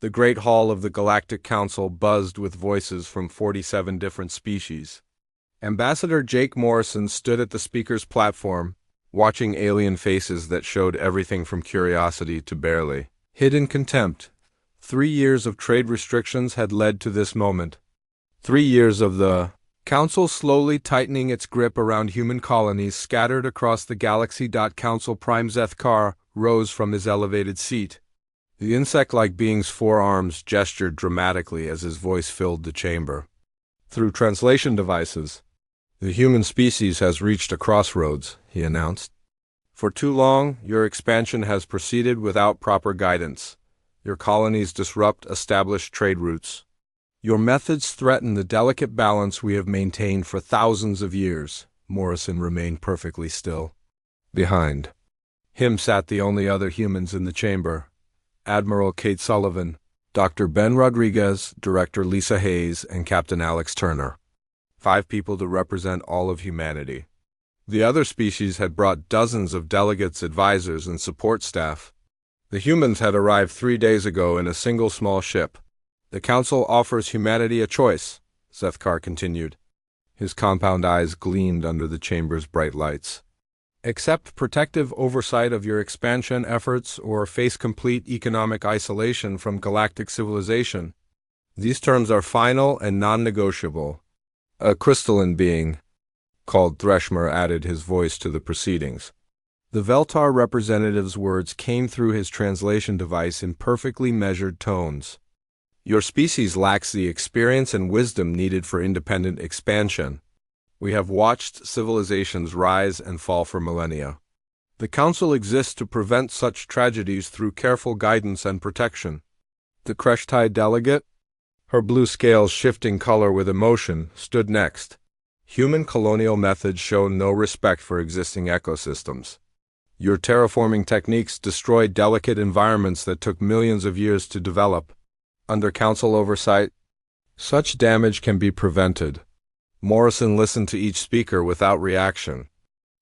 The great hall of the Galactic Council buzzed with voices from 47 different species. Ambassador Jake Morrison stood at the speaker's platform, watching alien faces that showed everything from curiosity to barely hidden contempt. 3 years of trade restrictions had led to this moment. 3 years of the Council slowly tightening its grip around human colonies scattered across the galaxy. Council Prime Zethkar rose from his elevated seat. The insect-like being's forearms gestured dramatically as his voice filled the chamber. Through translation devices, the human species has reached a crossroads, he announced. For too long, your expansion has proceeded without proper guidance. Your colonies disrupt established trade routes. Your methods threaten the delicate balance we have maintained for thousands of years. Morrison remained perfectly still. Behind him sat the only other humans in the chamber: Admiral Kate Sullivan, Dr. Ben Rodriguez, Director Lisa Hayes, and Captain Alex Turner. 5 people to represent all of humanity. The other species had brought dozens of delegates, advisors, and support staff. The humans had arrived 3 days ago in a single small ship. The Council offers humanity a choice, Zethkar continued. His compound eyes gleamed under the chamber's bright lights. Accept protective oversight of your expansion efforts or face complete economic isolation from galactic civilization. These terms are final and non-negotiable. A crystalline being called Threshmer added his voice to the proceedings. The Veltar representative's words came through his translation device in perfectly measured tones. Your species lacks the experience and wisdom needed for independent expansion. We have watched civilizations rise and fall for millennia. The Council exists to prevent such tragedies through careful guidance and protection. The Kreshtai delegate, her blue scales shifting color with emotion, stood next. Human colonial methods show no respect for existing ecosystems. Your terraforming techniques destroy delicate environments that took millions of years to develop. Under Council oversight, such damage can be prevented. Morrison listened to each speaker without reaction.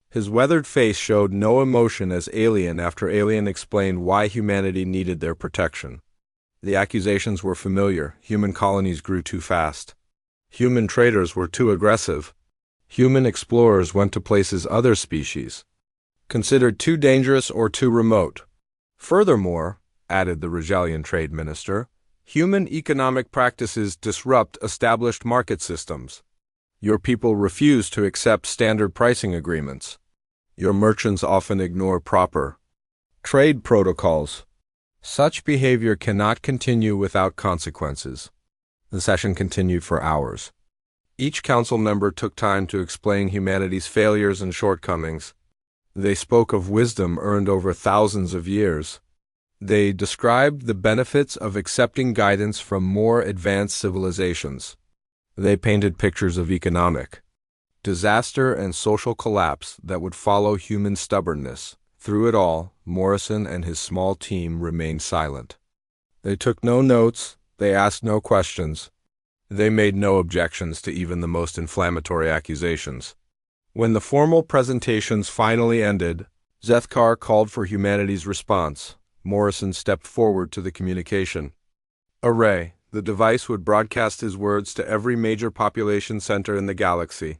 His weathered face showed no emotion as alien after alien explained why humanity needed their protection. The accusations were familiar. Human colonies grew too fast. Human traders were too aggressive. Human explorers went to places other species considered too dangerous or too remote. Furthermore, added the Rajalian trade minister, human economic practices disrupt established market systems. Your people refuse to accept standard pricing agreements. Your merchants often ignore proper trade protocols. Such behavior cannot continue without consequences. The session continued for hours. Each council member took time to explain humanity's failures and shortcomings. They spoke of wisdom earned over thousands of years. They described the benefits of accepting guidance from more advanced civilizations. They painted pictures of economic disaster and social collapse that would follow human stubbornness. Through it all, Morrison and his small team remained silent. They took no notes, they asked no questions. They made no objections to even the most inflammatory accusations. When the formal presentations finally ended, Zethkar called for humanity's response. Morrison stepped forward to the communication array. The device would broadcast his words to every major population center in the galaxy.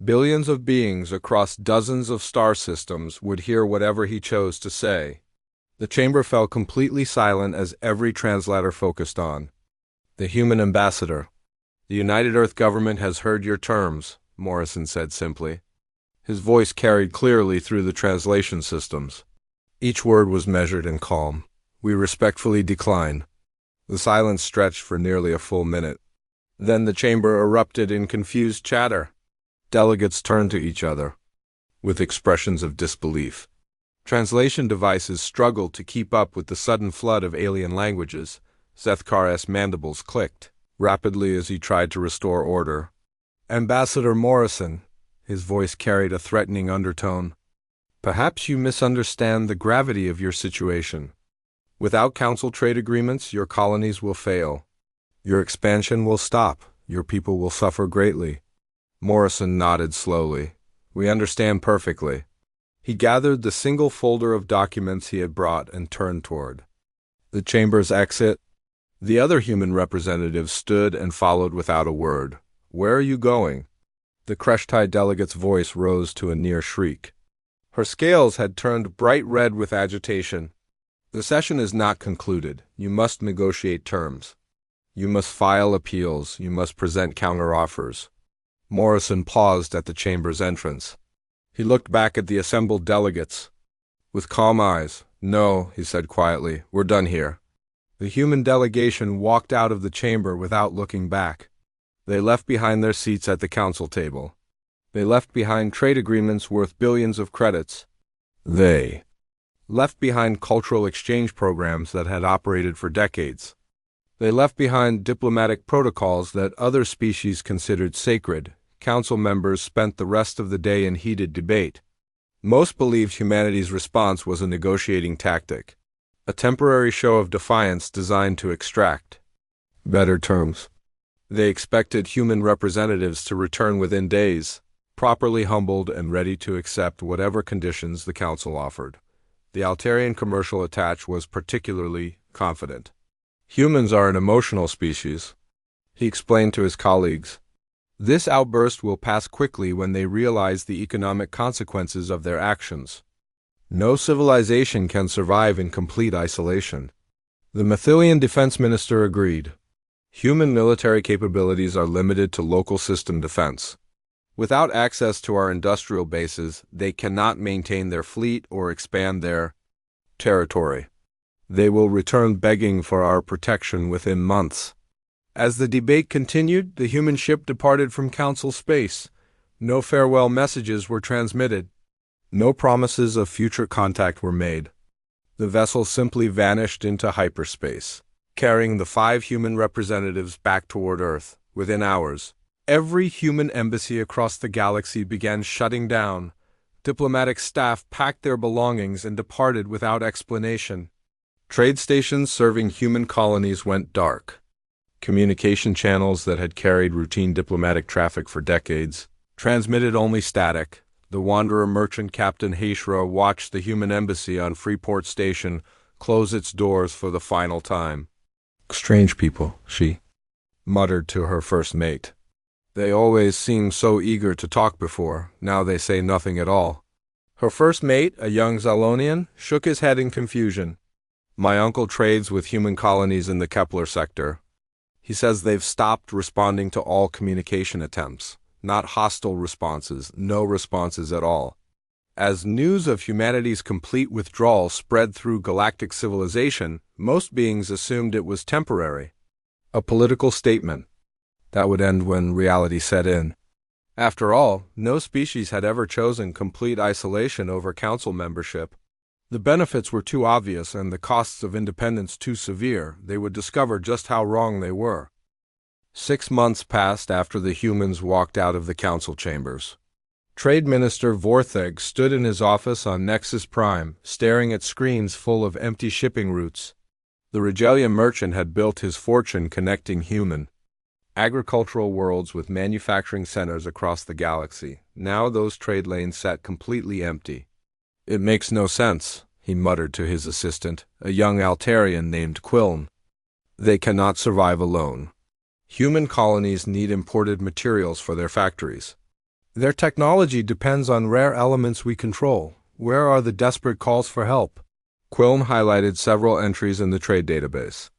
Billions of beings across dozens of star systems would hear whatever he chose to say. The chamber fell completely silent as every translator focused on the human ambassador. The United Earth government has heard your terms, Morrison said simply. His voice carried clearly through the translation systems. Each word was measured and calm. We respectfully decline. The silence stretched for nearly a full minute. Then the chamber erupted in confused chatter. Delegates turned to each other with expressions of disbelief. Translation devices struggled to keep up with the sudden flood of alien languages. Zethkar's mandibles clicked rapidly as he tried to restore order. Ambassador Morrison, his voice carried a threatening undertone. Perhaps you misunderstand the gravity of your situation. Without council trade agreements, your colonies will fail. Your expansion will stop. Your people will suffer greatly. Morrison nodded slowly. We understand perfectly. He gathered the single folder of documents he had brought and turned toward the chamber's exit. The other human representatives stood and followed without a word. "Where are you going?" The Kreshtai delegate's voice rose to a near shriek. Her scales had turned bright red with agitation. "The session is not concluded. You must negotiate terms. You must file appeals. You must present counteroffers." Morrison paused at the chamber's entrance. He looked back at the assembled delegates. With calm eyes, "No," he said quietly, "we're done here." The human delegation walked out of the chamber without looking back. They left behind their seats at the council table. They left behind trade agreements worth billions of credits. They left behind cultural exchange programs that had operated for decades. They left behind diplomatic protocols that other species considered sacred. Council members spent the rest of the day in heated debate. Most believed humanity's response was a negotiating tactic, a temporary show of defiance designed to extract better terms. They expected human representatives to return within days, properly humbled and ready to accept whatever conditions the council offered. The Altarian commercial attach was particularly confident. "Humans are an emotional species," he explained to his colleagues. "This outburst will pass quickly when they realize the economic consequences of their actions. No civilization can survive in complete isolation." The Mathilian defense minister agreed. "Human military capabilities are limited to local system defense. Without access to our industrial bases, they cannot maintain their fleet or expand their territory. They will return begging for our protection within months." As the debate continued, the human ship departed from council space. No farewell messages were transmitted. No promises of future contact were made. The vessel simply vanished into hyperspace, carrying the 5 human representatives back toward Earth. Within hours, every human embassy across the galaxy began shutting down. Diplomatic staff packed their belongings and departed without explanation. Trade stations serving human colonies went dark. Communication channels that had carried routine diplomatic traffic for decades transmitted only static. The Wanderer merchant Captain HFY watched the human embassy on Freeport Station close its doors for the final time. "Strange people," she muttered to her first mate. "They always seemed so eager to talk before. Now they say nothing at all." Her first mate, a young Zalonian, shook his head in confusion. "My uncle trades with human colonies in the Kepler sector. He says they've stopped responding to all communication attempts. Not hostile responses, no responses at all." As news of humanity's complete withdrawal spread through galactic civilization, most beings assumed it was temporary. A political statement that would end when reality set in. After all, no species had ever chosen complete isolation over council membership. The benefits were too obvious and the costs of independence too severe. They would discover just how wrong they were. 6 months passed after the humans walked out of the council chambers. Trade Minister Vortheg stood in his office on Nexus Prime, staring at screens full of empty shipping routes. The Regelian merchant had built his fortune connecting human agricultural worlds with manufacturing centers across the galaxy. Now those trade lanes sat completely empty. "It makes no sense," he muttered to his assistant, a young Altarian named Quiln. "They cannot survive alone. Human colonies need imported materials for their factories. Their technology depends on rare elements we control. Where are the desperate calls for help?" Quiln highlighted several entries in the trade database.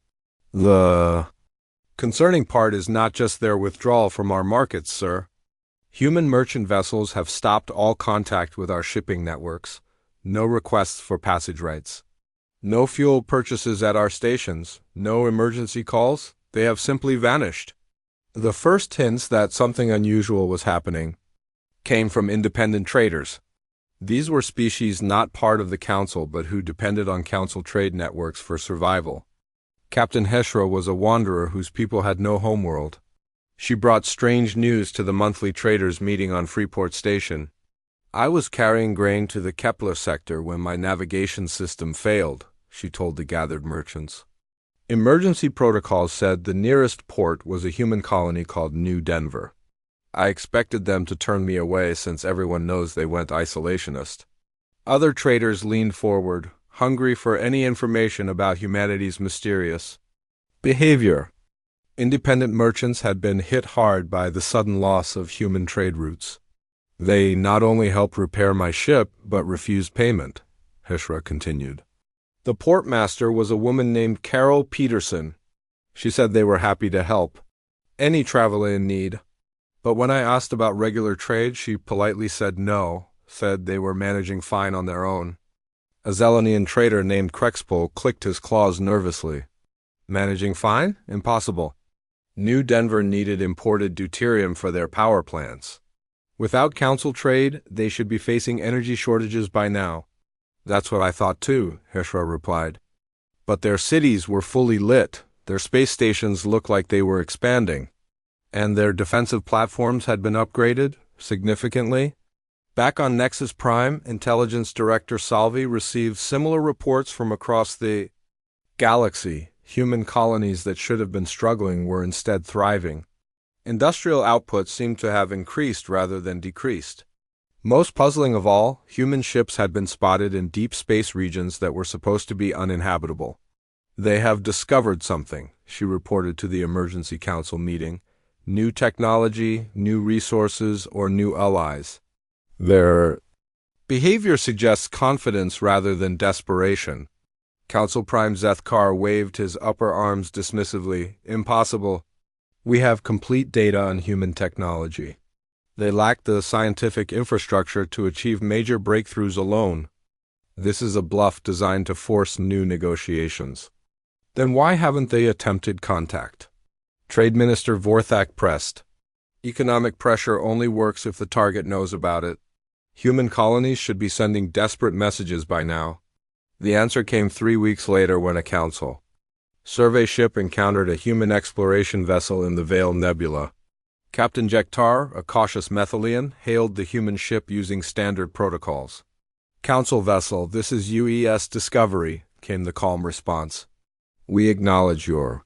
"The concerning part is not just their withdrawal from our markets, sir. Human merchant vessels have stopped all contact with our shipping networks. No requests for passage rights. No fuel purchases at our stations. No emergency calls. They have simply vanished." The first hints that something unusual was happening came from independent traders. These were species not part of the council but who depended on council trade networks for survival. Captain HFY was a wanderer whose people had no homeworld. She brought strange news to the monthly traders meeting on Freeport Station. "I was carrying grain to the Kepler sector when my navigation system failed," she told the gathered merchants. Emergency protocols said the nearest port was a human colony called New Denver. I expected them to turn me away since everyone knows they went isolationist. Other traders leaned forward, hungry for any information about humanity's mysterious Behavior. Independent merchants had been hit hard by the sudden loss of human trade routes. They not only helped repair my ship, but refused payment, HFY continued. The portmaster was a woman named Carol Peterson. She said they were happy to help any traveler in need. But when I asked about regular trade, she politely said no, said they were managing fine on their own. A Zelenian trader named Krexpol clicked his claws nervously. Managing fine? Impossible. New Denver needed imported deuterium for their power plants. Without council trade, they should be facing energy shortages by now. That's what I thought too, HFY replied. But their cities were fully lit, their space stations looked like they were expanding, and their defensive platforms had been upgraded significantly. Back on Nexus Prime, Intelligence Director Salvi received similar reports from across the galaxy. Human colonies that should have been struggling were instead thriving. Industrial output seemed to have increased rather than decreased. Most puzzling of all, human ships had been spotted in deep space regions that were supposed to be uninhabitable. They have discovered something, she reported to the Emergency Council meeting. New technology, new resources, or new allies. Their behavior suggests confidence rather than desperation. Council Prime Zethkar waved his upper arms dismissively. Impossible. We have complete data on human technology. They lack the scientific infrastructure to achieve major breakthroughs alone. This is a bluff designed to force new negotiations. Then why haven't they attempted contact? Trade Minister Vorthak pressed. Economic pressure only works if the target knows about it. Human colonies should be sending desperate messages by now. The answer came 3 weeks later when a council survey ship encountered a human exploration vessel in the Veil Nebula. Captain Jektar, a cautious Methalian, hailed the human ship using standard protocols. Council vessel, this is UES Discovery, came the calm response. We acknowledge your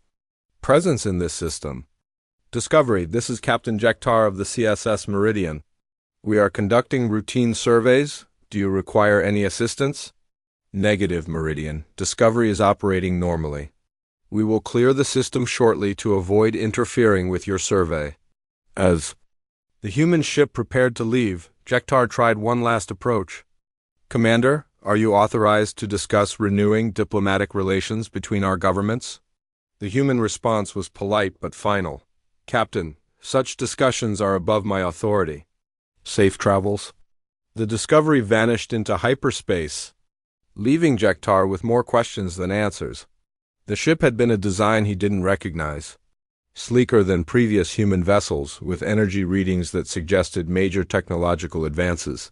presence in this system. Discovery, this is Captain Jektar of the CSS Meridian. We are conducting routine surveys. Do you require any assistance? Negative, Meridian. Discovery is operating normally. We will clear the system shortly to avoid interfering with your survey. As the human ship prepared to leave, Jektar tried one last approach. Commander, are you authorized to discuss renewing diplomatic relations between our governments? The human response was polite but final. Captain, such discussions are above my authority. Safe travels. The Discovery vanished into hyperspace, leaving Jektar with more questions than answers. The ship had been a design he didn't recognize. Sleeker than previous human vessels, with energy readings that suggested major technological advances.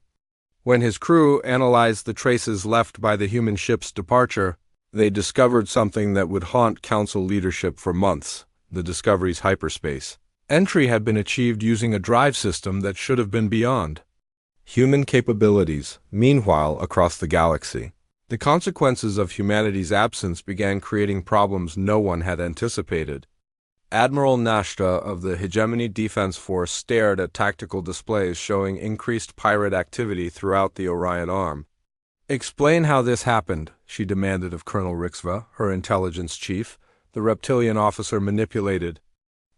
When his crew analyzed the traces left by the human ship's departure, they discovered something that would haunt Council leadership for months: the Discovery's hyperspace. Entry had been achieved using a drive system that should have been beyond human capabilities. Meanwhile, across the galaxy, the consequences of humanity's absence began creating problems no one had anticipated. Admiral Nashta of the Hegemony Defense Force stared at tactical displays showing increased pirate activity throughout the Orion Arm. Explain how this happened, she demanded of Colonel Rixva, her intelligence chief. The reptilian officer manipulated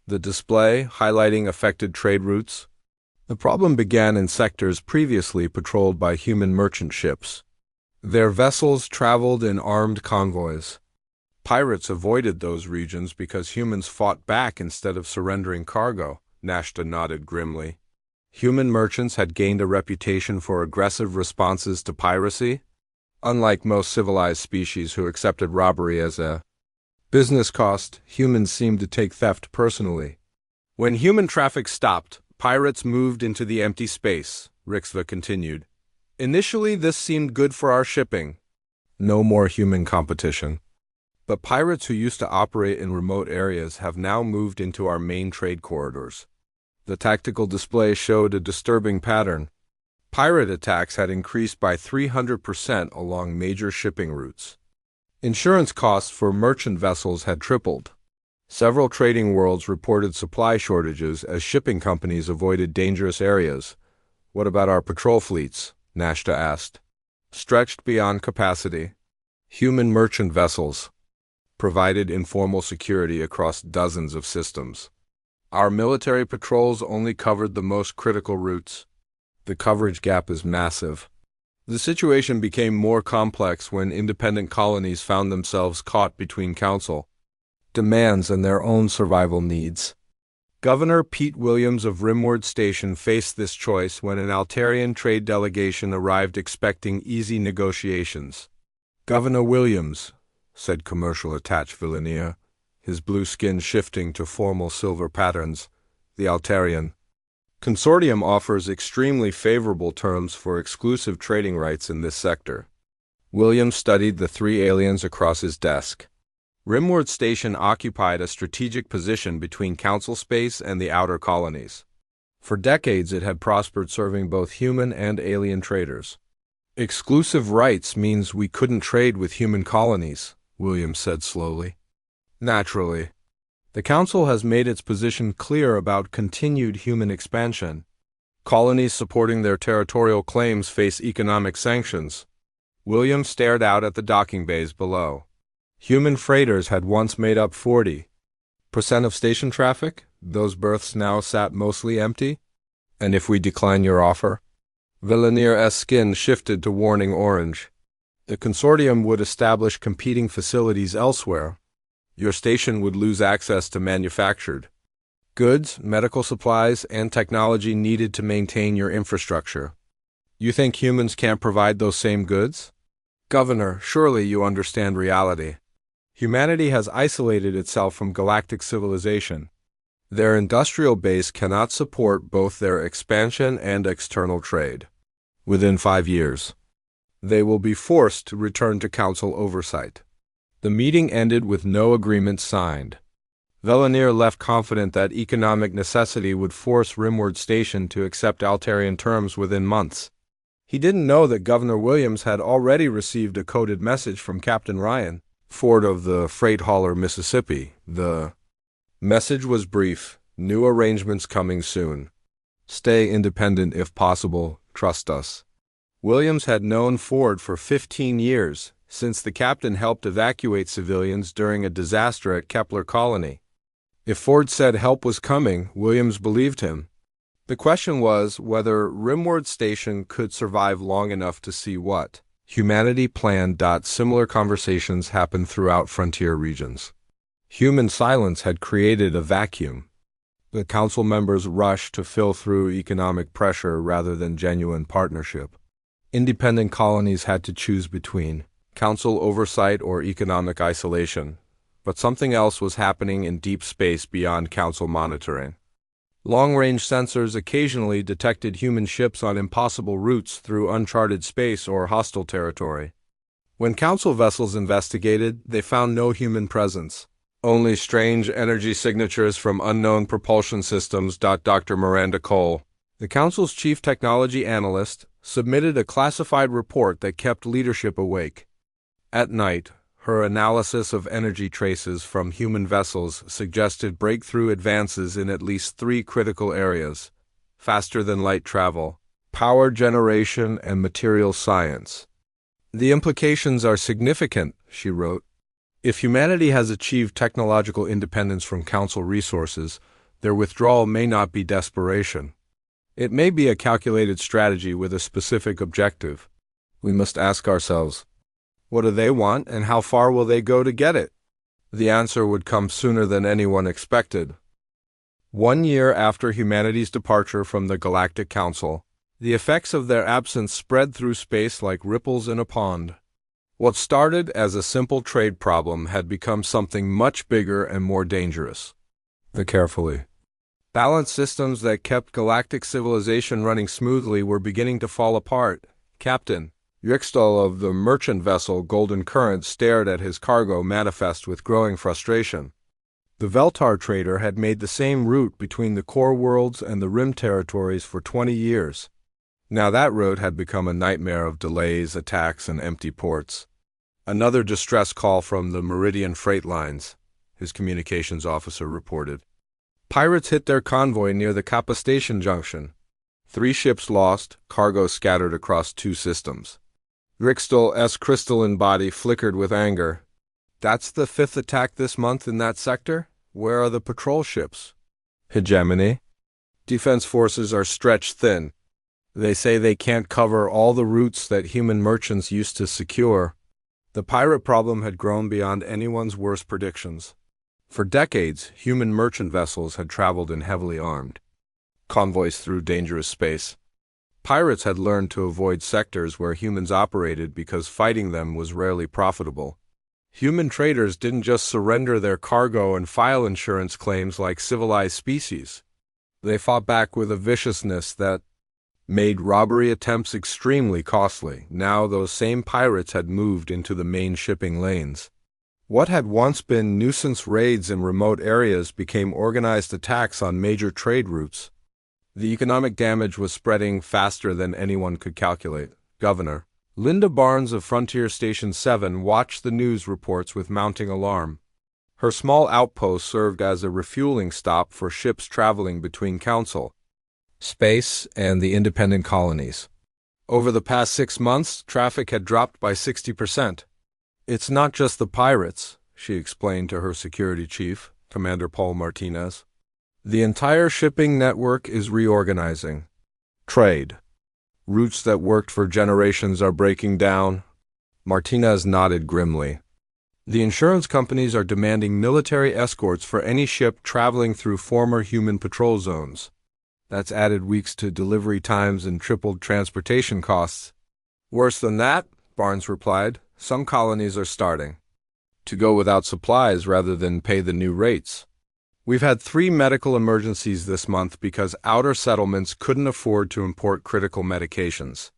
the display, highlighting affected trade routes. The problem began in sectors previously patrolled by human merchant ships. Their vessels traveled in armed convoys. Pirates avoided those regions because humans fought back instead of surrendering cargo, Nashta nodded grimly. Human merchants had gained a reputation for aggressive responses to piracy, unlike most civilized species who accepted robbery as a business cost. Humans seemed to take theft personally. When human traffic stopped, pirates moved into the empty space, Rixva continued. Initially, this seemed good for our shipping. No more human competition. But pirates who used to operate in remote areas have now moved into our main trade corridors. The tactical display showed a disturbing pattern. Pirate attacks had increased by 300% along major shipping routes. Insurance costs for merchant vessels had tripled. Several trading worlds reported supply shortages as shipping companies avoided dangerous areas. What about our patrol fleets? Nashta asked. Stretched beyond capacity. Human merchant vessels. provided informal security across dozens of systems. Our military patrols only covered the most critical routes. The coverage gap is massive. The situation became more complex when independent colonies found themselves caught between Council demands and their own survival needs. Governor Pete Williams of Rimward Station faced this choice when an Altarian trade delegation arrived expecting easy negotiations. "Governor Williams," said commercial attached Villanere, his blue skin shifting to formal silver patterns, "the Altarian Consortium offers extremely favorable terms for exclusive trading rights in this sector." Williams studied the three aliens across his desk. Rimward Station occupied a strategic position between Council space and the outer colonies. For decades it had prospered, serving both human and alien traders. "Exclusive rights means we couldn't trade with human colonies," Williams said slowly. "Naturally. The Council has made its position clear about continued human expansion. Colonies supporting their territorial claims face economic sanctions." Williams stared out at the docking bays below. Human freighters had once made up 40% of station traffic. Those berths now sat mostly empty. "And if we decline your offer?" Villanire's skin shifted to warning orange. "The consortium would establish competing facilities elsewhere. Your station would lose access to manufactured goods, medical supplies, and technology needed to maintain your infrastructure. You think humans can't provide those same goods?" "Governor, surely you understand reality. Humanity has isolated itself from galactic civilization. Their industrial base cannot support both their expansion and external trade. Within 5 years, they will be forced to return to Council oversight." The meeting ended with no agreement signed. Villanere left confident that economic necessity would force Rimward Station to accept Altarian terms within months. He didn't know that Governor Williams had already received a coded message from Captain Ryan Ford of the freight hauler Mississippi. The message was brief: "New arrangements coming soon. Stay independent if possible. Trust us." Williams had known Ford for 15 years, since the captain helped evacuate civilians during a disaster at Kepler Colony. If Ford said help was coming, Williams believed him. The question was whether Rimward Station could survive long enough to see what humanity planned. Similar conversations happened throughout frontier regions. Human silence had created a vacuum. The Council members rushed to fill through economic pressure rather than genuine partnership. Independent colonies had to choose between Council oversight or economic isolation, but something else was happening in deep space beyond Council monitoring. Long-range sensors occasionally detected human ships on impossible routes through uncharted space or hostile territory. When Council vessels investigated, they found no human presence, only strange energy signatures from unknown propulsion systems. Dr. Miranda Cole, the Council's chief technology analyst, submitted a classified report that kept leadership awake. At night, her analysis of energy traces from human vessels suggested breakthrough advances in at least 3 critical areas: faster-than-light travel, power generation, and material science. "The implications are significant," she wrote. "If humanity has achieved technological independence from Council resources, their withdrawal may not be desperation. It may be a calculated strategy with a specific objective. We must ask ourselves, what do they want, and how far will they go to get it?" The answer would come sooner than anyone expected. 1 year after humanity's departure from the Galactic Council, the effects of their absence spread through space like ripples in a pond. What started as a simple trade problem had become something much bigger and more dangerous. The carefully balanced systems that kept galactic civilization running smoothly were beginning to fall apart. Captain Rickstall of the merchant vessel Golden Current stared at his cargo manifest with growing frustration. The Veltar trader had made the same route between the core worlds and the rim territories for 20 years. Now that route had become a nightmare of delays, attacks, and empty ports. Another distress call from the Meridian Freight Lines, his communications officer reported. Pirates hit their convoy near the Kappa Station junction. 3 ships lost, cargo scattered across 2 systems. Rickstall's crystalline body flickered with anger. That's the fifth attack this month in that sector? Where are the patrol ships? Hegemony. Defense forces are stretched thin. They say they can't cover all the routes that human merchants used to secure. The pirate problem had grown beyond anyone's worst predictions. For decades, human merchant vessels had traveled in heavily armed convoys through dangerous space. Pirates had learned to avoid sectors where humans operated because fighting them was rarely profitable. Human traders didn't just surrender their cargo and file insurance claims like civilized species. They fought back with a viciousness that made robbery attempts extremely costly. Now those same pirates had moved into the main shipping lanes. What had once been nuisance raids in remote areas became organized attacks on major trade routes. The economic damage was spreading faster than anyone could calculate. Governor Linda Barnes of Frontier Station 7 watched the news reports with mounting alarm. Her small outpost served as a refueling stop for ships traveling between Council, Space, and the independent colonies. Over the past 6 months, traffic had dropped by 60%. It's not just the pirates, she explained to her security chief, Commander Paul Martinez. The entire shipping network is reorganizing. Trade. Routes that worked for generations are breaking down. Martinez nodded grimly. The insurance companies are demanding military escorts for any ship traveling through former human patrol zones. That's added weeks to delivery times and tripled transportation costs. Worse than that, Barnes replied, some colonies are starting to go without supplies rather than pay the new rates. We've had 3 medical emergencies this month because outer settlements couldn't afford to import critical medications.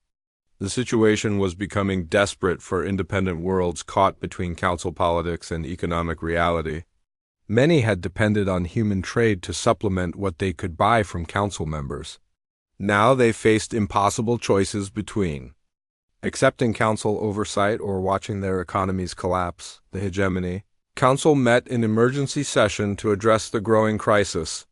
The situation was becoming desperate for independent worlds caught between council politics and economic reality. Many had depended on human trade to supplement what they could buy from council members. Now they faced impossible choices between accepting council oversight or watching their economies collapse. The hegemony Council met in emergency session to address the growing crisis.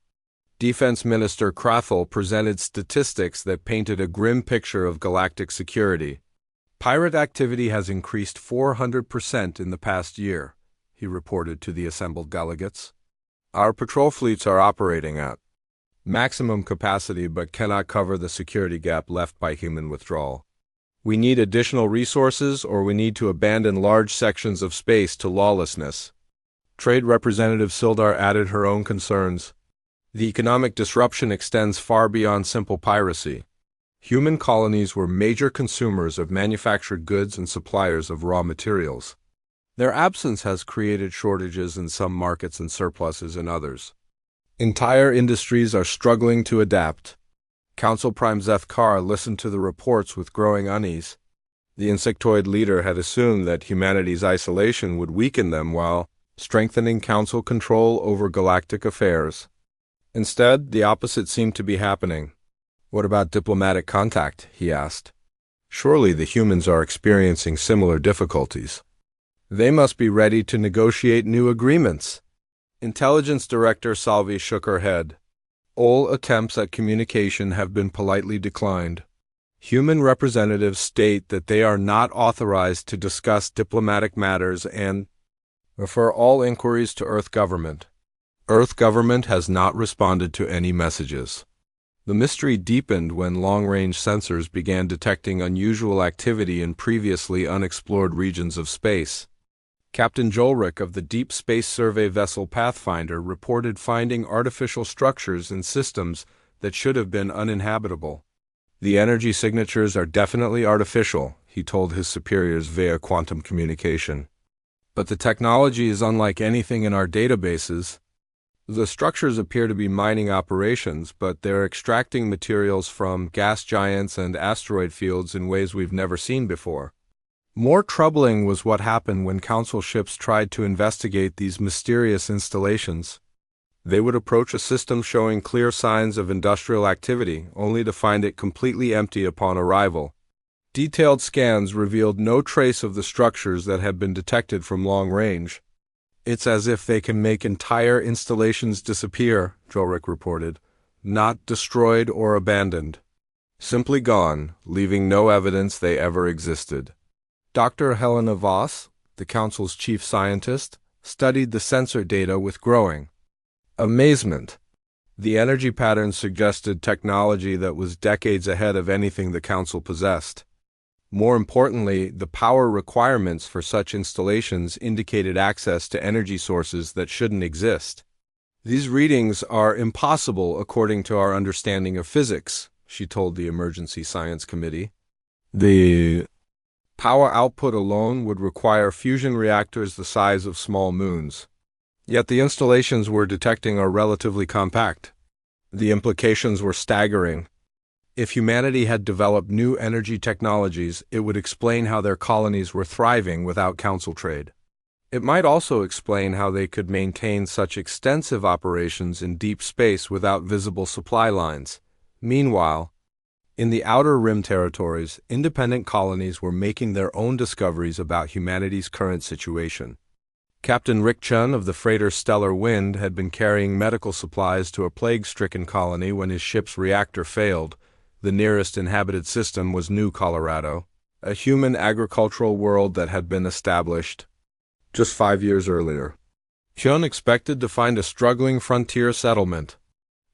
Defense Minister Krathel presented statistics that painted a grim picture of galactic security. Pirate activity has increased 400% in the past year, he reported to the assembled delegates. Our patrol fleets are operating at maximum capacity but cannot cover the security gap left by human withdrawal. We need additional resources or we need to abandon large sections of space to lawlessness. Trade Representative Sildar added her own concerns. The economic disruption extends far beyond simple piracy. Human colonies were major consumers of manufactured goods and suppliers of raw materials. Their absence has created shortages in some markets and surpluses in others. Entire industries are struggling to adapt. Council Prime Zeth Kar listened to the reports with growing unease. The insectoid leader had assumed that humanity's isolation would weaken them while strengthening council control over galactic affairs. Instead, the opposite seemed to be happening. What about diplomatic contact? He asked. Surely the humans are experiencing similar difficulties. They must be ready to negotiate new agreements. Intelligence Director Salvi shook her head. All attempts at communication have been politely declined. Human representatives state that they are not authorized to discuss diplomatic matters and refer all inquiries to Earth government. Earth government has not responded to any messages. The mystery deepened when long-range sensors began detecting unusual activity in previously unexplored regions of space. Captain Jolrick of the Deep Space Survey vessel Pathfinder reported finding artificial structures in systems that should have been uninhabitable. The energy signatures are definitely artificial, he told his superiors via quantum communication. But the technology is unlike anything in our databases. The structures appear to be mining operations, but they're extracting materials from gas giants and asteroid fields in ways we've never seen before. More troubling was what happened when council ships tried to investigate these mysterious installations. They would approach a system showing clear signs of industrial activity, only to find it completely empty upon arrival. Detailed scans revealed no trace of the structures that had been detected from long range. It's as if they can make entire installations disappear, Jolrick reported. Not destroyed or abandoned. Simply gone, leaving no evidence they ever existed. Dr. Helena Voss, the Council's chief scientist, studied the sensor data with growing amazement. The energy patterns suggested technology that was decades ahead of anything the Council possessed. More importantly, the power requirements for such installations indicated access to energy sources that shouldn't exist. "These readings are impossible according to our understanding of physics," she told the Emergency Science Committee. "The power output alone would require fusion reactors the size of small moons. Yet the installations we're detecting are relatively compact. The implications were staggering. If humanity had developed new energy technologies, it would explain how their colonies were thriving without Council trade. It might also explain how they could maintain such extensive operations in deep space without visible supply lines. Meanwhile, in the Outer Rim territories, independent colonies were making their own discoveries about humanity's current situation. Captain Rick Chun of the freighter Stellar Wind had been carrying medical supplies to a plague-stricken colony when his ship's reactor failed. The nearest inhabited system was New Colorado, a human agricultural world that had been established just 5 years earlier. Chun expected to find a struggling frontier settlement.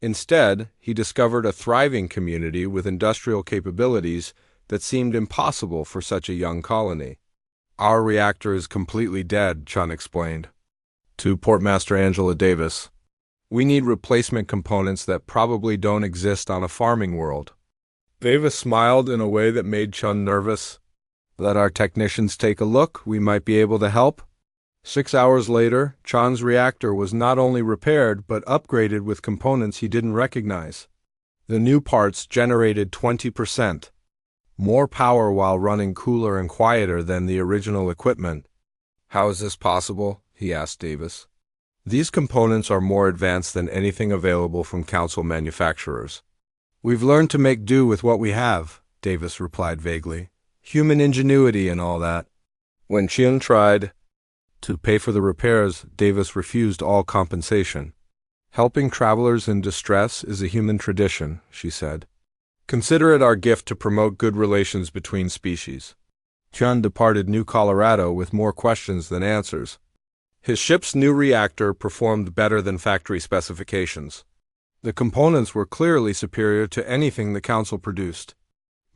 Instead, he discovered a thriving community with industrial capabilities that seemed impossible for such a young colony. "Our reactor is completely dead," Chun explained to Portmaster Angela Davis. "We need replacement components that probably don't exist on a farming world." Davis smiled in a way that made Chun nervous. "Let our technicians take a look. We might be able to help." 6 hours later, Chun's reactor was not only repaired but upgraded with components he didn't recognize. The new parts generated 20% more power while running cooler and quieter than the original equipment. "How is this possible?" he asked Davis. "These components are more advanced than anything available from Council manufacturers. We've learned to make do with what we have," Davis replied vaguely. "Human ingenuity and all that." When Chun tried to pay for the repairs, Davis refused all compensation. "Helping travelers in distress is a human tradition," she said. "Consider it our gift to promote good relations between species." Chun departed New Colorado with more questions than answers. His ship's new reactor performed better than factory specifications. The components were clearly superior to anything the Council produced.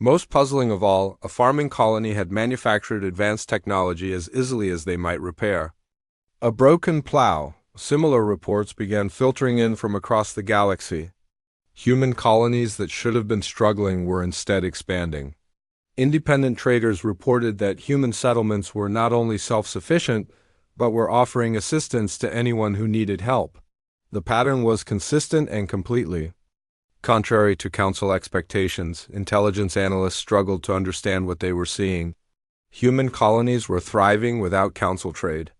Most puzzling of all, a farming colony had manufactured advanced technology as easily as they might repair a broken plow. Similar reports began filtering in from across the galaxy. Human colonies that should have been struggling were instead expanding. Independent traders reported that human settlements were not only self-sufficient, but were offering assistance to anyone who needed help. The pattern was consistent and completely contrary to Council expectations. Intelligence analysts struggled to understand what they were seeing. Human colonies were thriving without Council trade.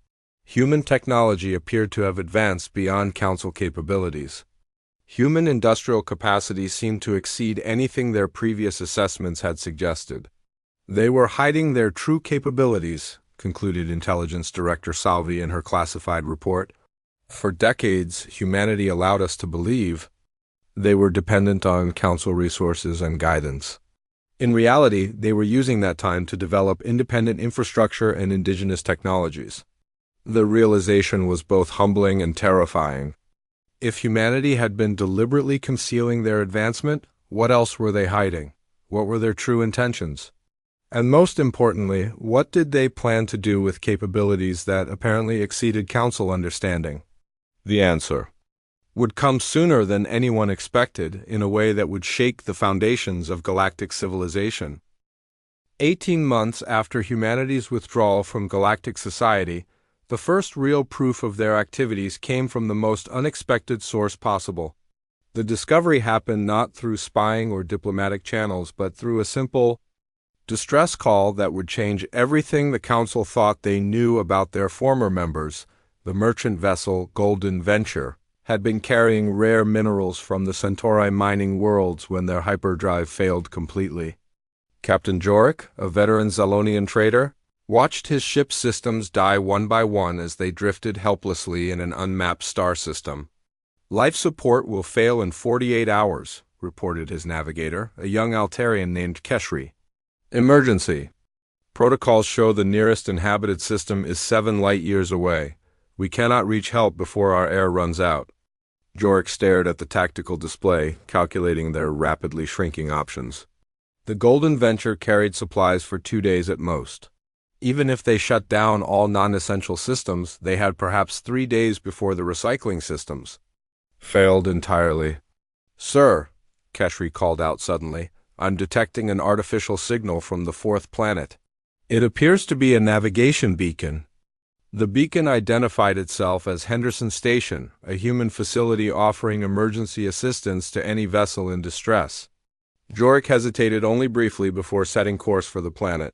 Human technology appeared to have advanced beyond Council capabilities. Human industrial capacity seemed to exceed anything their previous assessments had suggested. "They were hiding their true capabilities," concluded Intelligence Director Salvi in her classified report. "For decades, humanity allowed us to believe they were dependent on Council resources and guidance. In reality, they were using that time to develop independent infrastructure and indigenous technologies." The realization was both humbling and terrifying. If humanity had been deliberately concealing their advancement, what else were they hiding? What were their true intentions? And most importantly, what did they plan to do with capabilities that apparently exceeded Council understanding? The answer would come sooner than anyone expected, in a way that would shake the foundations of galactic civilization. 18 months after humanity's withdrawal from galactic society, the first real proof of their activities came from the most unexpected source possible. The discovery happened not through spying or diplomatic channels, but through a simple distress call that would change everything the Council thought they knew about their former members. The merchant vessel Golden Venture had been carrying rare minerals from the Centauri mining worlds when their hyperdrive failed completely. Captain Jorik, a veteran Zalonian trader, watched his ship's systems die one by one as they drifted helplessly in an unmapped star system. "Life support will fail in 48 hours, reported his navigator, a young Altarian named Keshri. "Emergency. Protocols show the nearest inhabited system is 7 light-years away. We cannot reach help before our air runs out. Jorik stared at the tactical display, calculating their rapidly shrinking options. The Golden Venture carried supplies for 2 days at most. Even if they shut down all non-essential systems, they had perhaps 3 days before the recycling systems failed entirely. "Sir," Keshri called out suddenly, "I'm detecting an artificial signal from the 4th planet. It appears to be a navigation beacon." The beacon identified itself as Henderson Station, a human facility offering emergency assistance to any vessel in distress. Jorik hesitated only briefly before setting course for the planet.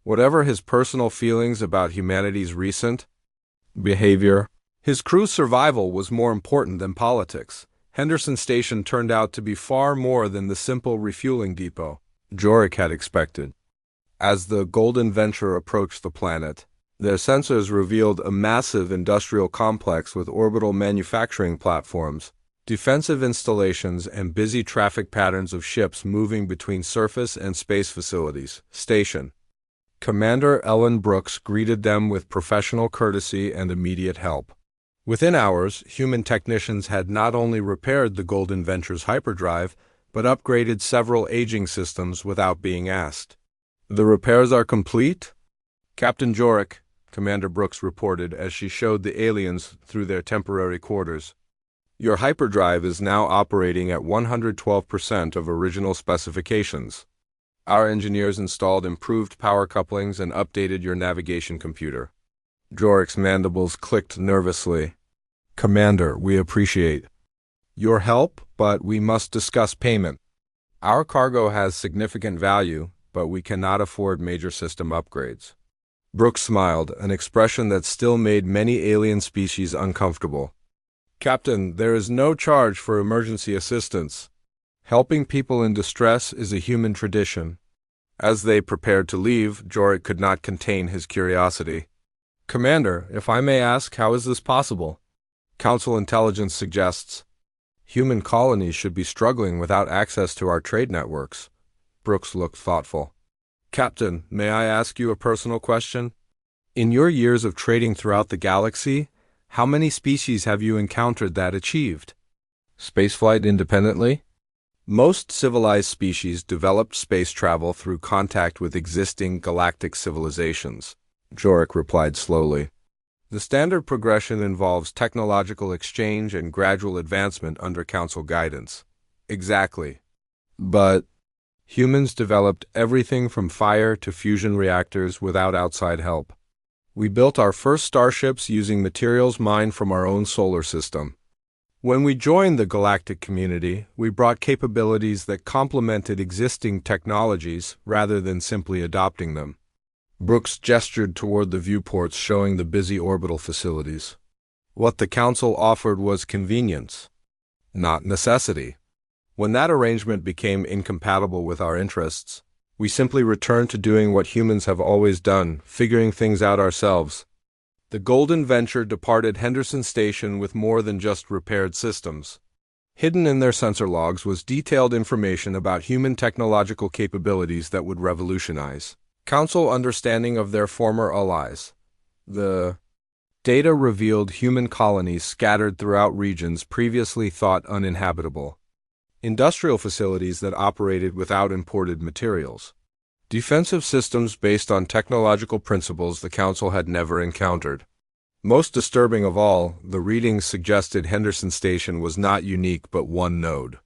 Whatever his personal feelings about humanity's recent behavior, his crew's survival was more important than politics. Henderson Station turned out to be far more than the simple refueling depot Jorik had expected. As the Golden Venture approached the planet, their sensors revealed a massive industrial complex with orbital manufacturing platforms, defensive installations, and busy traffic patterns of ships moving between surface and space facilities. Station. Commander Ellen Brooks greeted them with professional courtesy and immediate help. Within hours, human technicians had not only repaired the Golden Venture's hyperdrive, but upgraded several aging systems without being asked. "The repairs are complete?" "Captain Jorik," Commander Brooks reported as she showed the aliens through their temporary quarters. "Your hyperdrive is now operating at 112% of original specifications. Our engineers installed improved power couplings and updated your navigation computer." Jorik's mandibles clicked nervously. "Commander, we appreciate your help, but we must discuss payment. Our cargo has significant value, but we cannot afford major system upgrades." Brooks smiled, an expression that still made many alien species uncomfortable. "Captain, there is no charge for emergency assistance. Helping people in distress is a human tradition." As they prepared to leave, Jorik could not contain his curiosity. "Commander, if I may ask, how is this possible? Council intelligence suggests human colonies should be struggling without access to our trade networks." Brooks looked thoughtful. "Captain, may I ask you a personal question? In your years of trading throughout the galaxy, how many species have you encountered that achieved spaceflight independently?" "Most civilized species developed space travel through contact with existing galactic civilizations," Jorik replied slowly. "The standard progression involves technological exchange and gradual advancement under Council guidance." "Exactly. But humans developed everything from fire to fusion reactors without outside help. We built our first starships using materials mined from our own solar system. When we joined the galactic community, we brought capabilities that complemented existing technologies rather than simply adopting them." Brooks gestured toward the viewports showing the busy orbital facilities. "What the Council offered was convenience, not necessity. When that arrangement became incompatible with our interests, we simply returned to doing what humans have always done, figuring things out ourselves." The Golden Venture departed Henderson Station with more than just repaired systems. Hidden in their sensor logs was detailed information about human technological capabilities that would revolutionize Council understanding of their former allies. The data revealed human colonies scattered throughout regions previously thought uninhabitable, industrial facilities that operated without imported materials, defensive systems based on technological principles the Council had never encountered. Most disturbing of all, the readings suggested Henderson Station was not unique but one node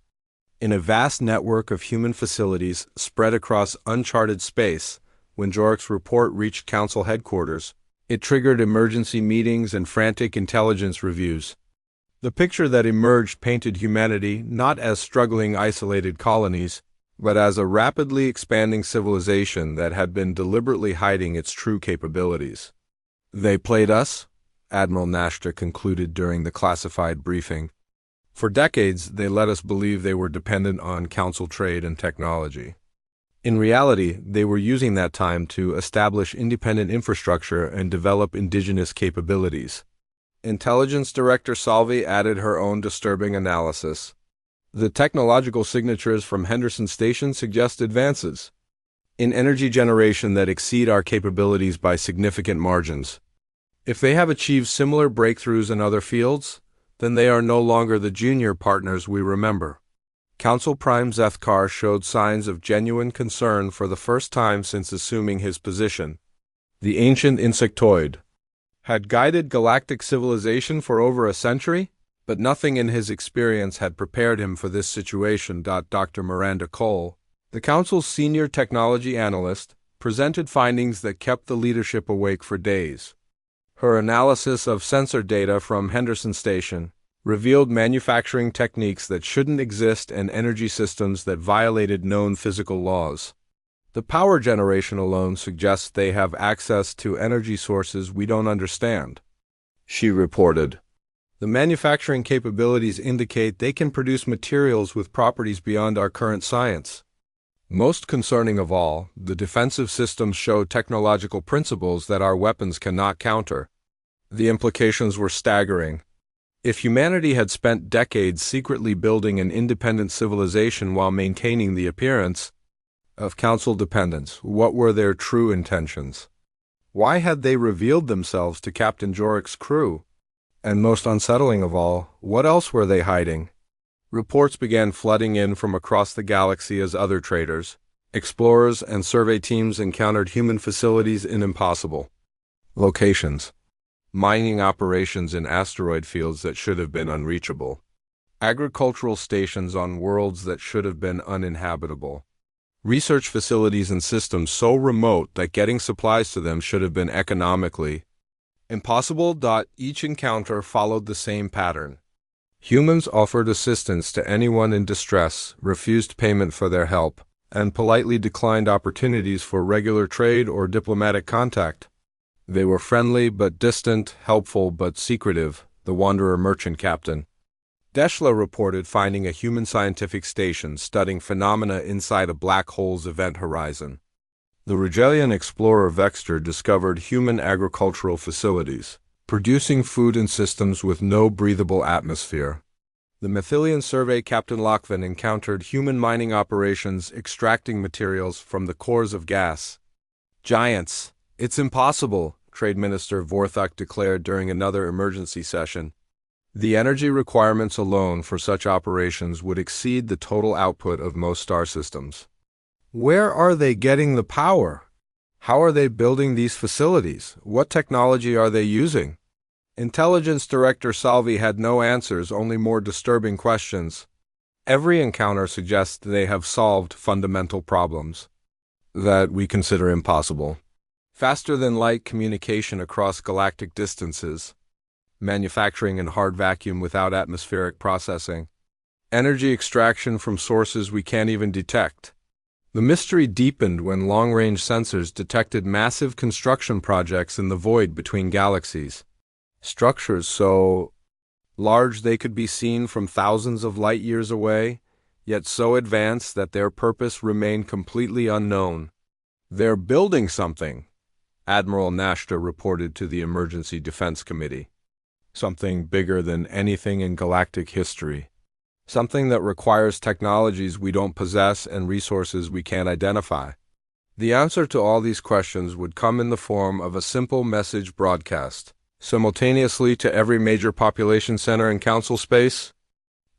in a vast network of human facilities spread across uncharted space. When Jorik's report reached Council headquarters, it triggered emergency meetings and frantic intelligence reviews. The picture that emerged painted humanity not as struggling isolated colonies, but as a rapidly expanding civilization that had been deliberately hiding its true capabilities. "They played us," Admiral Nashta concluded during the classified briefing. "For decades, they let us believe they were dependent on Council trade and technology. In reality, they were using that time to establish independent infrastructure and develop indigenous capabilities." Intelligence Director Salvi added her own disturbing analysis. "The technological signatures from Henderson Station suggest advances. in energy generation that exceed our capabilities by significant margins. If they have achieved similar breakthroughs in other fields, then they are no longer the junior partners we remember. Council Prime Zethkar showed signs of genuine concern for the first time since assuming his position. The ancient insectoid had guided galactic civilization for over a century, but nothing in his experience had prepared him for this situation. Dr. Miranda Cole, the Council's senior technology analyst, presented findings that kept the leadership awake for days. Her analysis of sensor data from Henderson Station revealed manufacturing techniques that shouldn't exist and energy systems that violated known physical laws. The power generation alone suggests they have access to energy sources we don't understand, she reported. The manufacturing capabilities indicate they can produce materials with properties beyond our current science. Most concerning of all, the defensive systems show technological principles that our weapons cannot counter. The implications were staggering. If humanity had spent decades secretly building an independent civilization while maintaining the appearance of Council dependence, what were their true intentions? Why had they revealed themselves to Captain Jorik's crew? And most unsettling of all, what else were they hiding? Reports began flooding in from across the galaxy as other traders, explorers, and survey teams encountered human facilities in impossible locations. Mining operations in asteroid fields that should have been unreachable. Agricultural stations on worlds that should have been uninhabitable. Research facilities and systems so remote that getting supplies to them should have been economically impossible. Each encounter followed the same pattern. Humans offered assistance to anyone in distress, refused payment for their help, and politely declined opportunities for regular trade or diplomatic contact. They were friendly but distant, helpful but secretive, the Wanderer merchant captain. Deschla reported finding a human scientific station studying phenomena inside a black hole's event horizon. The Rigelian explorer Vexter discovered human agricultural facilities, producing food in systems with no breathable atmosphere. The Methilian survey Captain Lochvin encountered human mining operations extracting materials from the cores of gas. Giants! It's impossible, Trade Minister Vorthuk declared during another emergency session. The energy requirements alone for such operations would exceed the total output of most star systems. Where are they getting the power? How are they building these facilities? What technology are they using? Intelligence Director Salvi had no answers, only more disturbing questions. Every encounter suggests they have solved fundamental problems that we consider impossible. Faster-than-light communication across galactic distances, manufacturing in hard vacuum without atmospheric processing, energy extraction from sources we can't even detect. The mystery deepened when long-range sensors detected massive construction projects in the void between galaxies. Structures so large they could be seen from thousands of light-years away, yet so advanced that their purpose remained completely unknown. "They're building something," Admiral Nashta reported to the Emergency Defense Committee. "Something bigger than anything in galactic history. Something that requires technologies we don't possess and resources we can't identify." The answer to all these questions would come in the form of a simple message broadcast, simultaneously to every major population center in Council space.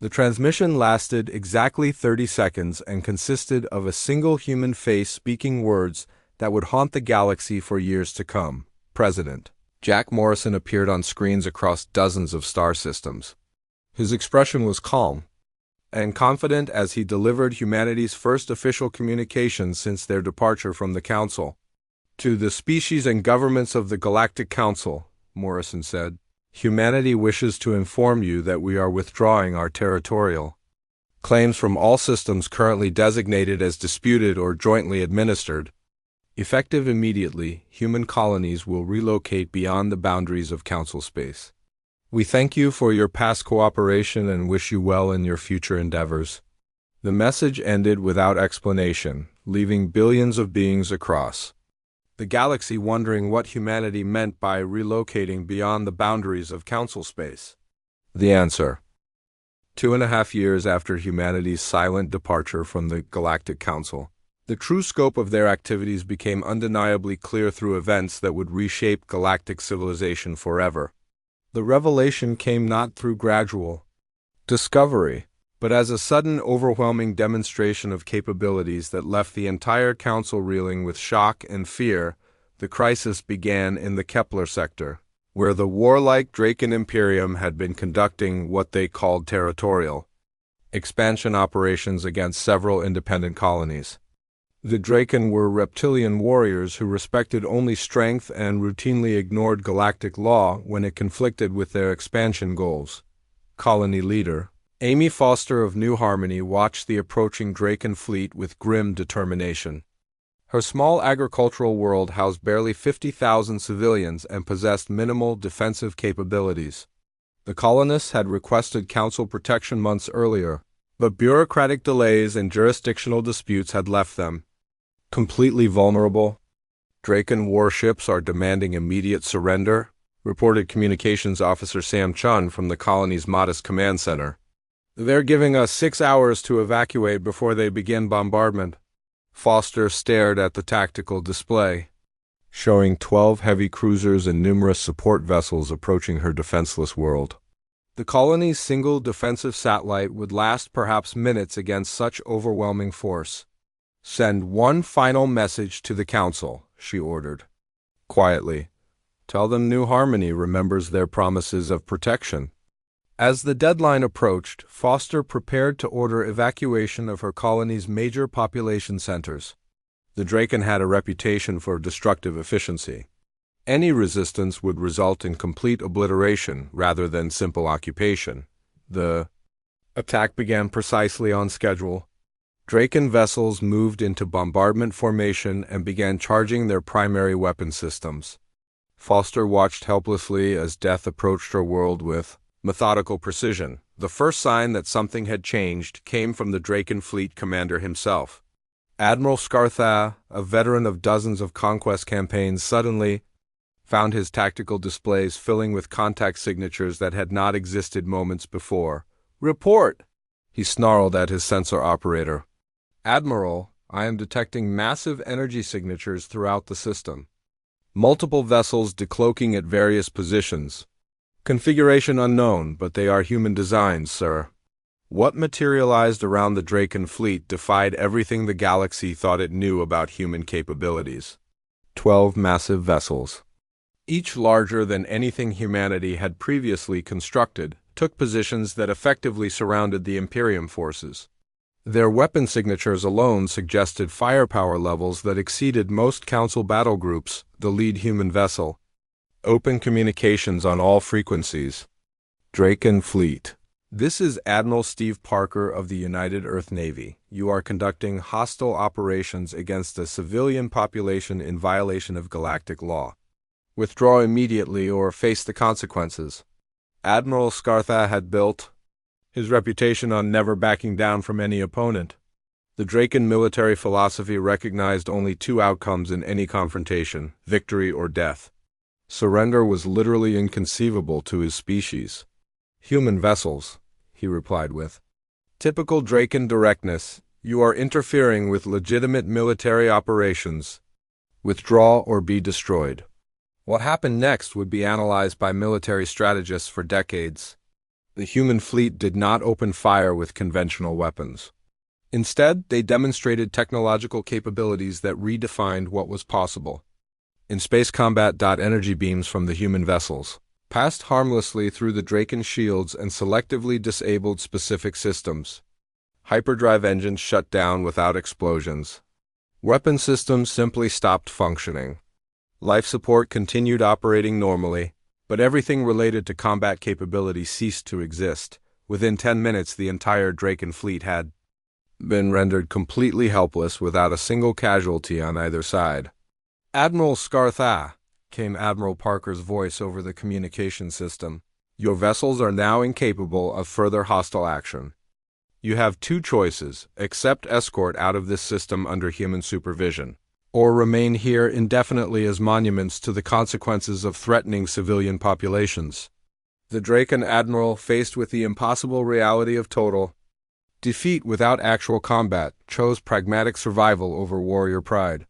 The transmission lasted exactly 30 seconds and consisted of a single human face speaking words that would haunt the galaxy for years to come. President Jack Morrison appeared on screens across dozens of star systems. His expression was calm and confident as he delivered humanity's first official communication since their departure from the Council. "To the species and governments of the Galactic Council," Morrison said, "humanity wishes to inform you that we are withdrawing our territorial claims from all systems currently designated as disputed or jointly administered. Effective immediately, human colonies will relocate beyond the boundaries of Council space. We thank you for your past cooperation and wish you well in your future endeavors." The message ended without explanation, leaving billions of beings across the galaxy wondering what humanity meant by relocating beyond the boundaries of Council space. The answer: 2.5 years after humanity's silent departure from the Galactic Council, The true scope of their activities became undeniably clear through events that would reshape galactic civilization forever. The revelation came not through gradual discovery, but as a sudden, overwhelming demonstration of capabilities that left the entire council reeling with shock and fear. The crisis began in the Kepler sector, where the warlike Draken Imperium had been conducting what they called territorial expansion operations against several independent colonies. The Draken were reptilian warriors who respected only strength and routinely ignored galactic law when it conflicted with their expansion goals. Colony leader Amy Foster of New Harmony watched the approaching Draken fleet with grim determination. Her small agricultural world housed barely 50,000 civilians and possessed minimal defensive capabilities. The colonists had requested council protection months earlier, but bureaucratic delays and jurisdictional disputes had left them completely vulnerable. Draken warships are demanding immediate surrender, reported Communications Officer Sam Chun from the colony's modest command center. They're giving us 6 hours to evacuate before they begin bombardment. Foster stared at the tactical display, showing 12 heavy cruisers and numerous support vessels approaching her defenseless world. The colony's single defensive satellite would last perhaps minutes against such overwhelming force. "Send one final message to the council," she ordered. Quietly, "Tell them New Harmony remembers their promises of protection." As the deadline approached, Foster prepared to order evacuation of her colony's major population centers. The Draken had a reputation for destructive efficiency. Any resistance would result in complete obliteration rather than simple occupation. The attack began precisely on schedule. Draken vessels moved into bombardment formation and began charging their primary weapon systems. Foster watched helplessly as death approached her world with methodical precision. The first sign that something had changed came from the Draken fleet commander himself. Admiral Scartha, a veteran of dozens of conquest campaigns, suddenly found his tactical displays filling with contact signatures that had not existed moments before. "Report!" he snarled at his sensor operator. "Admiral, I am detecting massive energy signatures throughout the system. Multiple vessels decloaking at various positions. Configuration unknown, but they are human designs, sir." What materialized around the Draken fleet defied everything the galaxy thought it knew about human capabilities. 12 massive vessels, each larger than anything humanity had previously constructed, took positions that effectively surrounded the Imperium forces. Their weapon signatures alone suggested firepower levels that exceeded most Council battle groups. The lead human vessel. Open communications on all frequencies. Draken Fleet. This is Admiral Steve Parker of the United Earth Navy. You are conducting hostile operations against a civilian population in violation of galactic law. Withdraw immediately or face the consequences. Admiral Scartha had built his reputation on never backing down from any opponent. The Draken military philosophy recognized only two outcomes in any confrontation: victory or death. Surrender was literally inconceivable to his species. "Human vessels," he replied with typical Draken directness, "you are interfering with legitimate military operations. Withdraw or be destroyed." What happened next would be analyzed by military strategists for decades. The human fleet did not open fire with conventional weapons. Instead, they demonstrated technological capabilities that redefined what was possible. In space combat, energy beams from the human vessels passed harmlessly through the Draken shields and selectively disabled specific systems. Hyperdrive engines shut down without explosions. Weapon systems simply stopped functioning. Life support continued operating normally, but everything related to combat capability ceased to exist. Within 10 minutes, the entire Draken fleet had been rendered completely helpless without a single casualty on either side. "Admiral Scartha," came Admiral Parker's voice over the communication system, "your vessels are now incapable of further hostile action. You have two choices: accept escort out of this system under human supervision, or remain here indefinitely as monuments to the consequences of threatening civilian populations." The Draken admiral, faced with the impossible reality of total Defeat without actual combat chose pragmatic survival over warrior pride.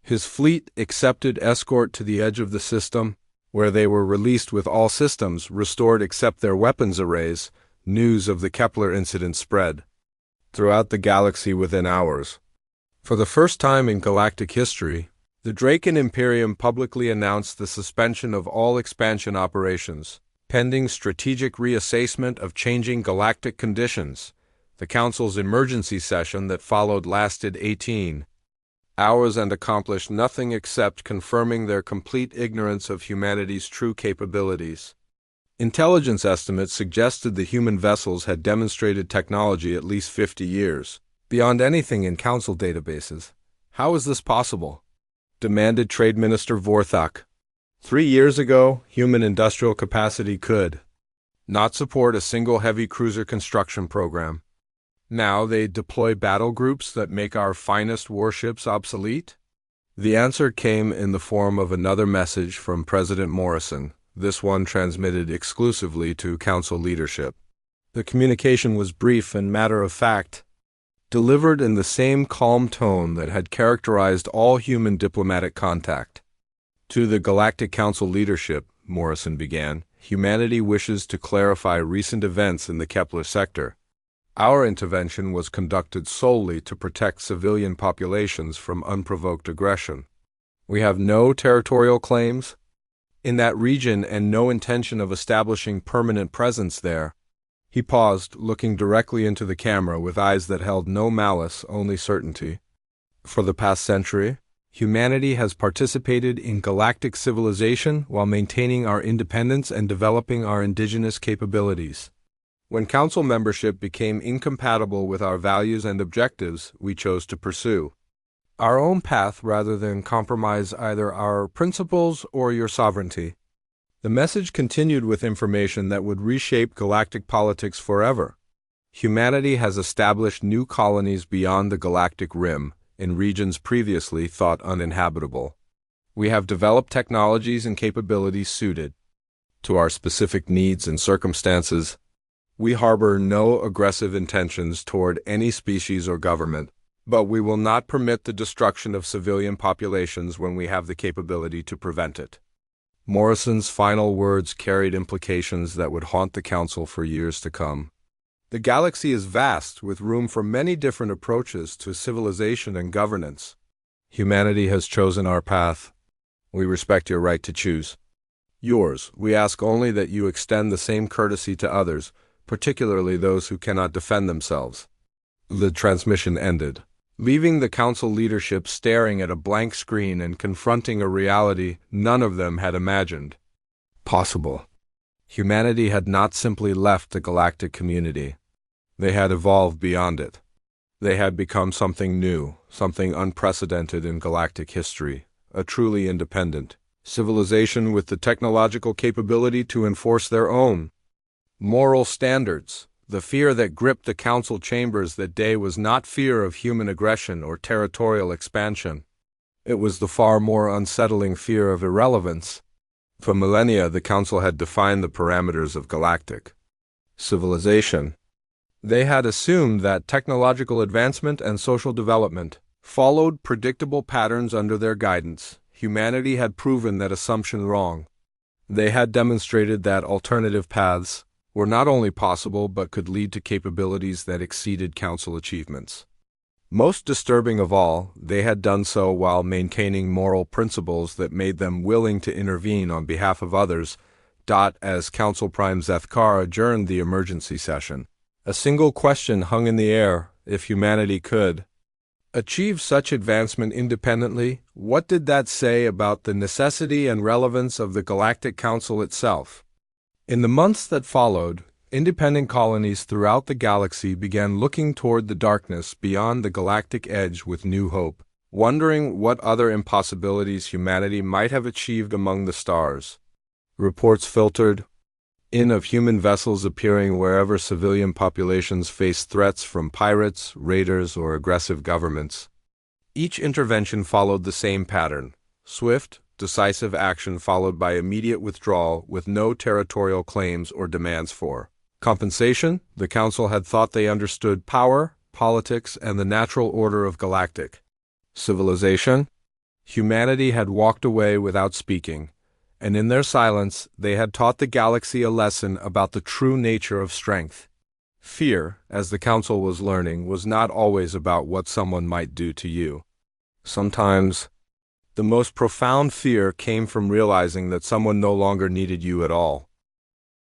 His fleet accepted escort to the edge of the system, where they were released with all systems restored except their weapons arrays. News of the Kepler incident spread throughout the galaxy within hours. For the first time in galactic history, the Draken Imperium publicly announced the suspension of all expansion operations, pending strategic reassessment of changing galactic conditions. The Council's emergency session that followed lasted 18 hours and accomplished nothing except confirming their complete ignorance of humanity's true capabilities. Intelligence estimates suggested the human vessels had demonstrated technology at least 50 years, beyond anything in Council databases. How is this possible? Demanded Trade Minister Vorthak. 3 years ago, human industrial capacity could not support a single heavy cruiser construction program. Now they deploy battle groups that make our finest warships obsolete? The answer came in the form of another message from President Morrison, this one transmitted exclusively to Council leadership. The communication was brief and matter-of-fact, delivered in the same calm tone that had characterized all human diplomatic contact. To the Galactic Council leadership, Morrison began, humanity wishes to clarify recent events in the Kepler sector. Our intervention was conducted solely to protect civilian populations from unprovoked aggression. We have no territorial claims in that region and no intention of establishing permanent presence there. He paused, looking directly into the camera with eyes that held no malice, only certainty. For the past century, humanity has participated in galactic civilization while maintaining our independence and developing our indigenous capabilities. When Council membership became incompatible with our values and objectives, we chose to pursue our own path rather than compromise either our principles or your sovereignty. The message continued with information that would reshape galactic politics forever. Humanity has established new colonies beyond the galactic rim, in regions previously thought uninhabitable. We have developed technologies and capabilities suited to our specific needs and circumstances. We harbor no aggressive intentions toward any species or government, but we will not permit the destruction of civilian populations when we have the capability to prevent it. Morrison's final words carried implications that would haunt the Council for years to come. The galaxy is vast, with room for many different approaches to civilization and governance. Humanity has chosen our path. We respect your right to choose yours. We ask only that you extend the same courtesy to others, particularly those who cannot defend themselves. The transmission ended, leaving the Council leadership staring at a blank screen and confronting a reality none of them had imagined possible. Humanity had not simply left the galactic community. They had evolved beyond it. They had become something new, something unprecedented in galactic history, a truly independent civilization with the technological capability to enforce their own moral standards. The fear that gripped the Council chambers that day was not fear of human aggression or territorial expansion. It was the far more unsettling fear of irrelevance. For millennia, the Council had defined the parameters of galactic civilization. They had assumed that technological advancement and social development followed predictable patterns under their guidance. Humanity had proven that assumption wrong. They had demonstrated that alternative paths were not only possible but could lead to capabilities that exceeded Council achievements. Most disturbing of all, they had done so while maintaining moral principles that made them willing to intervene on behalf of others. As Council Prime Zethkar adjourned the emergency session, a single question hung in the air: if humanity could achieve such advancement independently, what did that say about the necessity and relevance of the Galactic Council itself? In the months that followed, independent colonies throughout the galaxy began looking toward the darkness beyond the galactic edge with new hope, wondering what other impossibilities humanity might have achieved among the stars. Reports filtered in of human vessels appearing wherever civilian populations faced threats from pirates, raiders, or aggressive governments. Each intervention followed the same pattern: swift, decisive action followed by immediate withdrawal with no territorial claims or demands for Compensation? The council had thought they understood power, politics, and the natural order of galactic civilization. Humanity had walked away without speaking, and in their silence they had taught the galaxy a lesson about the true nature of strength. Fear, as the council was learning, was not always about what someone might do to you. Sometimes, the most profound fear came from realizing that someone no longer needed you at all.